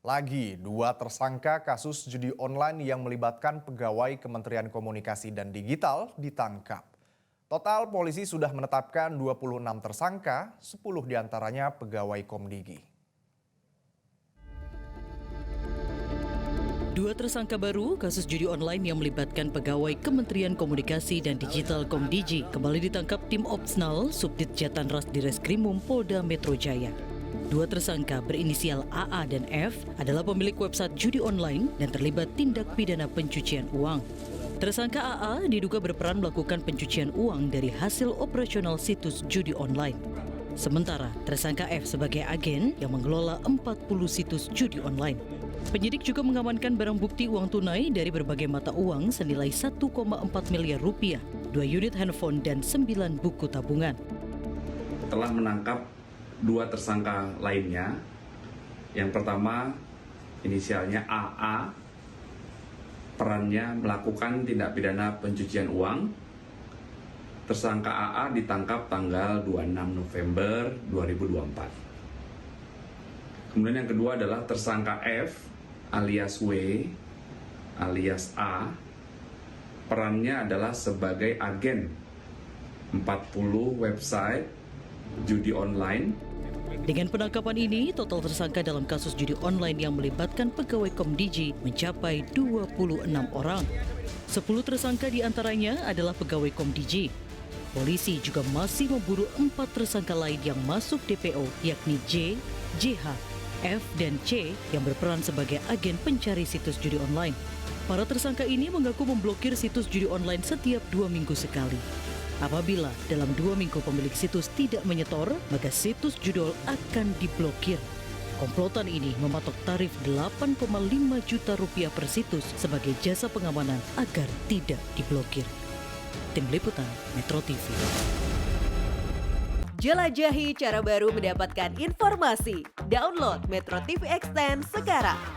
Lagi, dua tersangka kasus judi online yang melibatkan pegawai Kementerian Komunikasi dan Digital ditangkap. Total polisi sudah menetapkan 26 tersangka, 10 diantaranya pegawai Komdigi. Dua tersangka baru kasus judi online yang melibatkan pegawai Kementerian Komunikasi dan Digital Komdigi kembali ditangkap tim Opsnal Subdit Jatanras Direskrimum Polda Metro Jaya. Dua tersangka berinisial AA dan F adalah pemilik website judi online dan terlibat tindak pidana pencucian uang. Tersangka AA diduga berperan melakukan pencucian uang dari hasil operasional situs judi online. Sementara tersangka F sebagai agen yang mengelola 40 situs judi online. Penyidik juga mengamankan barang bukti uang tunai dari berbagai mata uang senilai 1,4 miliar rupiah, 2 unit handphone dan 9 buku tabungan. Telah menangkap dua tersangka lainnya. Yang pertama inisialnya AA, perannya melakukan tindak pidana pencucian uang. Tersangka AA ditangkap tanggal 26 November 2024. Kemudian yang kedua adalah tersangka F alias W alias A, perannya adalah sebagai agen 40 website judi online. Dengan penangkapan ini, total tersangka dalam kasus judi online yang melibatkan pegawai Komdigi mencapai 26 orang. 10 tersangka diantaranya adalah pegawai Komdigi. Polisi juga masih memburu 4 tersangka lain yang masuk DPO, yakni J, JH, F, dan C yang berperan sebagai agen pencari situs judi online. Para tersangka ini mengaku memblokir situs judi online setiap 2 minggu sekali. Apabila dalam 2 minggu pemilik situs tidak menyetor, maka situs judul akan diblokir. Komplotan ini mematok tarif 8,5 juta rupiah per situs sebagai jasa pengamanan agar tidak diblokir. Tim Liputan Metro TV. Jelajahi cara baru mendapatkan informasi. Download Metro TV Extend sekarang.